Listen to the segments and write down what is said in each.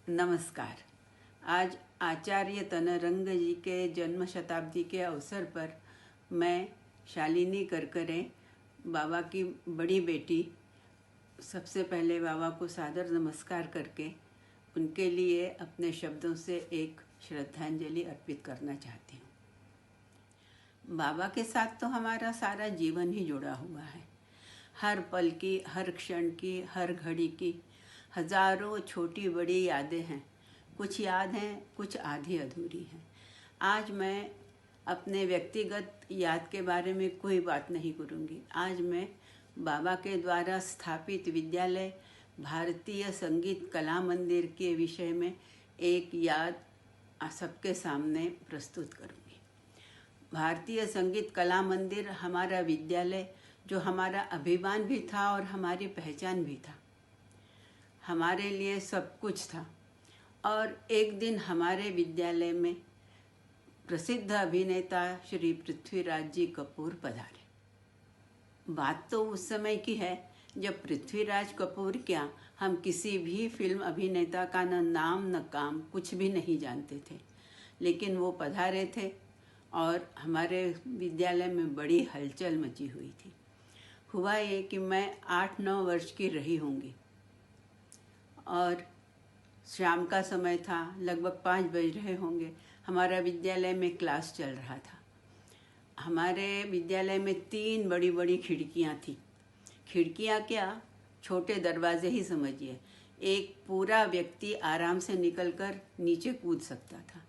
नमस्कार। आज आचार्य तनरंग जी के जन्म शताब्दी के अवसर पर मैं शालिनी करकरे, बाबा की बड़ी बेटी, सबसे पहले बाबा को सादर नमस्कार करके उनके लिए अपने शब्दों से एक श्रद्धांजलि अर्पित करना चाहती हूँ। बाबा के साथ तो हमारा सारा जीवन ही जुड़ा हुआ है। हर पल की, हर क्षण की, हर घड़ी की हजारों छोटी बड़ी यादें हैं। कुछ याद हैं, कुछ आधी अधूरी हैं। आज मैं अपने व्यक्तिगत याद के बारे में कोई बात नहीं करूँगी। आज मैं बाबा के द्वारा स्थापित विद्यालय भारतीय संगीत कला मंदिर के विषय में एक याद सबके सामने प्रस्तुत करूँगी। भारतीय संगीत कला मंदिर हमारा विद्यालय, जो हमारा अभिमान भी था और हमारी पहचान भी था, हमारे लिए सब कुछ था। और एक दिन हमारे विद्यालय में प्रसिद्ध अभिनेता श्री पृथ्वीराज जी कपूर पधारे। बात तो उस समय की है जब पृथ्वीराज कपूर क्या, हम किसी भी फिल्म अभिनेता का न नाम न काम कुछ भी नहीं जानते थे। लेकिन वो पधारे थे और हमारे विद्यालय में बड़ी हलचल मची हुई थी। हुआ ये कि मैं 8-9 वर्ष की रही होंगी और शाम का समय था, लगभग 5 बज रहे होंगे। हमारा विद्यालय में क्लास चल रहा था। हमारे विद्यालय में 3 बड़ी बड़ी खिड़कियां थी। खिड़कियां क्या, छोटे दरवाजे ही समझिए। एक पूरा व्यक्ति आराम से निकलकर नीचे कूद सकता था।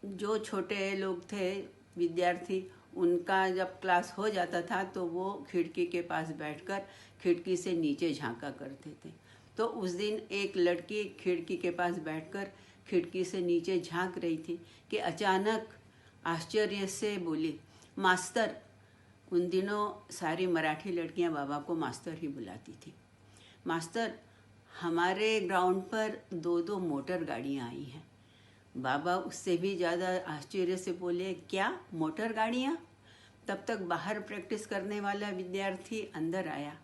जो छोटे लोग थे, विद्यार्थी, उनका जब क्लास हो जाता था तो वो खिड़की के पास बैठकर खिड़की से नीचे झांका करते थे। तो उस दिन एक लड़की खिड़की के पास बैठकर खिड़की से नीचे झांक रही थी कि अचानक आश्चर्य से बोली, मास्टर। उन दिनों सारी मराठी लड़कियां बाबा को मास्टर ही बुलाती थी। मास्टर, हमारे ग्राउंड पर 2-2 मोटर गाड़ियां आई हैं। बाबा उससे भी ज़्यादा आश्चर्य से बोले, क्या मोटर गाड़ियाँ? तब तक बाहर प्रैक्टिस करने वाला विद्यार्थी अंदर आया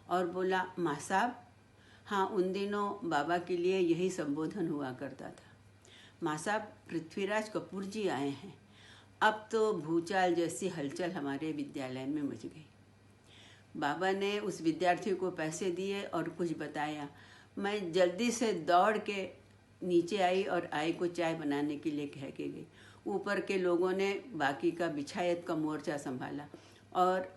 और बोला, माँ साहब। हाँ, उन दिनों बाबा के लिए यही संबोधन हुआ करता था। माँ साहब, पृथ्वीराज कपूर जी आए हैं। अब तो भूचाल जैसी हलचल हमारे विद्यालय में मच गई। बाबा ने उस विद्यार्थी को पैसे दिए और कुछ बताया। मैं जल्दी से दौड़ के नीचे आई और आई को चाय बनाने के लिए कह के गई। ऊपर के लोगों ने बाकी का बिछायत का मोर्चा संभाला और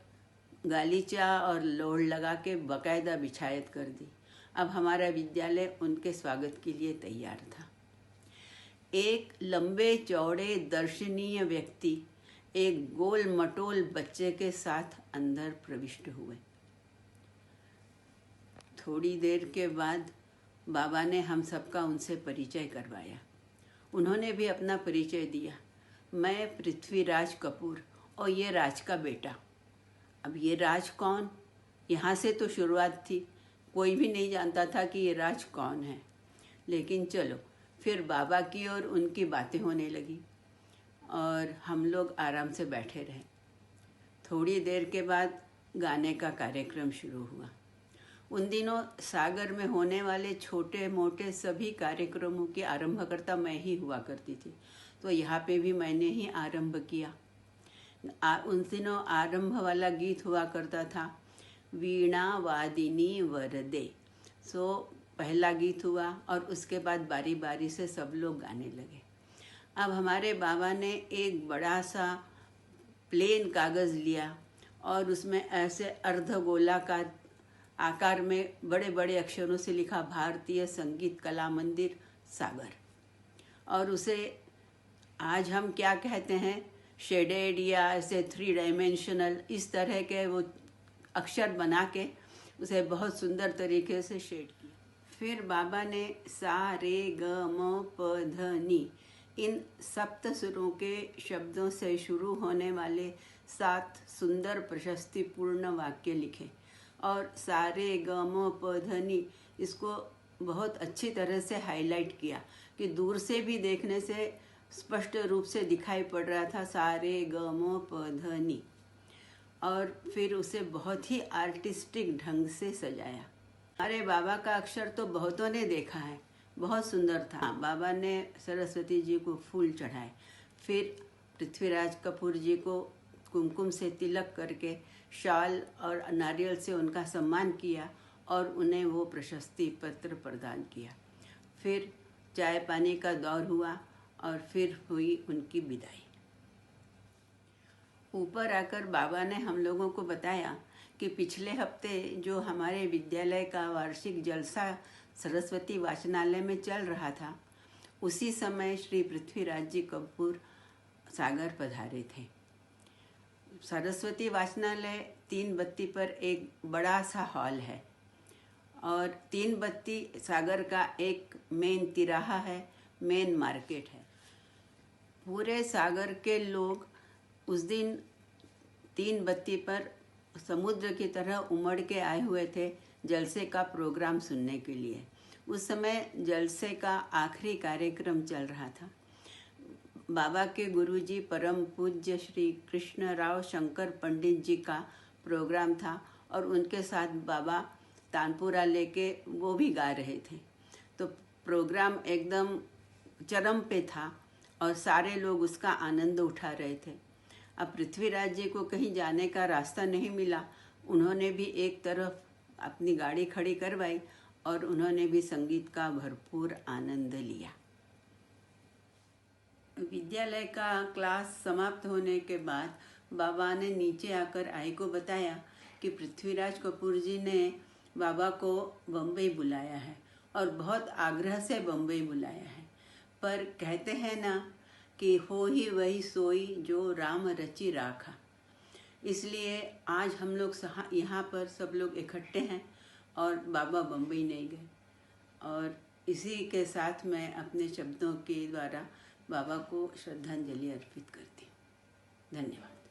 गालीचा और लोड़ लगा के बाकायदा बिछायत कर दी। अब हमारा विद्यालय उनके स्वागत के लिए तैयार था। एक लंबे चौड़े दर्शनीय व्यक्ति एक गोल मटोल बच्चे के साथ अंदर प्रविष्ट हुए। थोड़ी देर के बाद बाबा ने हम सबका उनसे परिचय करवाया। उन्होंने भी अपना परिचय दिया। मैं पृथ्वीराज कपूर और ये राज का बेटा। अब ये राज कौन, यहाँ से तो शुरुआत थी। कोई भी नहीं जानता था कि ये राज कौन है। लेकिन चलो, फिर बाबा की और उनकी बातें होने लगी और हम लोग आराम से बैठे रहे। थोड़ी देर के बाद गाने का कार्यक्रम शुरू हुआ। उन दिनों सागर में होने वाले छोटे मोटे सभी कार्यक्रमों की आरंभकर्ता मैं ही हुआ करती थी। तो यहाँ पे भी मैंने ही आरंभ किया। उन दिनों आरंभ वाला गीत हुआ करता था, वीणा वादिनी वरदे। पहला गीत हुआ और उसके बाद बारी बारी से सब लोग गाने लगे। अब हमारे बाबा ने एक बड़ा सा प्लेन कागज़ लिया और उसमें ऐसे अर्धगोलाकार आकार में बड़े बड़े अक्षरों से लिखा, भारतीय संगीत कला मंदिर सागर। और उसे आज हम क्या कहते हैं, शेडेड या ऐसे 3 डायमेंशनल, इस तरह के वो अक्षर बना के उसे बहुत सुंदर तरीके से शेड किया। फिर बाबा ने सा रे ग म प ध नी, इन सप्त सुरों के शब्दों से शुरू होने वाले 7 सुंदर प्रशस्तिपूर्ण वाक्य लिखे और सा रे ग म प ध नी इसको बहुत अच्छी तरह से हाईलाइट किया कि दूर से भी देखने से स्पष्ट रूप से दिखाई पड़ रहा था, सा रे ग म प ध नी। और फिर उसे बहुत ही आर्टिस्टिक ढंग से सजाया। अरे बाबा का अक्षर तो बहुतों ने देखा है, बहुत सुंदर था। बाबा ने सरस्वती जी को फूल चढ़ाए, फिर पृथ्वीराज कपूर जी को कुमकुम से तिलक करके शाल और नारियल से उनका सम्मान किया और उन्हें वो प्रशस्ति पत्र प्रदान किया। फिर चाय पानी का दौर हुआ और फिर हुई उनकी विदाई। ऊपर आकर बाबा ने हम लोगों को बताया कि पिछले हफ्ते जो हमारे विद्यालय का वार्षिक जलसा सरस्वती वाचनालय में चल रहा था, उसी समय श्री पृथ्वीराज जी कपूर सागर पधारे थे। सरस्वती वाचनालय 3 बत्ती पर एक बड़ा सा हॉल है और 3 बत्ती सागर का एक मेन तिराहा है, मेन मार्केट है। पूरे सागर के लोग उस दिन 3 बत्ती पर समुद्र की तरह उमड़ के आए हुए थे जलसे का प्रोग्राम सुनने के लिए। उस समय जलसे का आखिरी कार्यक्रम चल रहा था। बाबा के गुरुजी परम पूज्य श्री कृष्णराव शंकर पंडित जी का प्रोग्राम था और उनके साथ बाबा तानपुरा लेके वो भी गा रहे थे। तो प्रोग्राम एकदम चरम पे था और सारे लोग उसका आनंद उठा रहे थे। अब पृथ्वीराज जी को कहीं जाने का रास्ता नहीं मिला, उन्होंने भी एक तरफ अपनी गाड़ी खड़ी करवाई और उन्होंने भी संगीत का भरपूर आनंद लिया। विद्यालय का क्लास समाप्त होने के बाद बाबा ने नीचे आकर आई को बताया कि पृथ्वीराज कपूर जी ने बाबा को बम्बई बुलाया है और बहुत आग्रह से बम्बई बुलाया है, पर कहते हैं ना कि हो ही वही सोई जो राम रचि राखा। इसलिए आज हम लोग यहाँ पर सब लोग इकट्ठे हैं और बाबा बम्बई नहीं गए। और इसी के साथ मैं अपने शब्दों के द्वारा बाबा को श्रद्धांजलि अर्पित करती हूँ। धन्यवाद।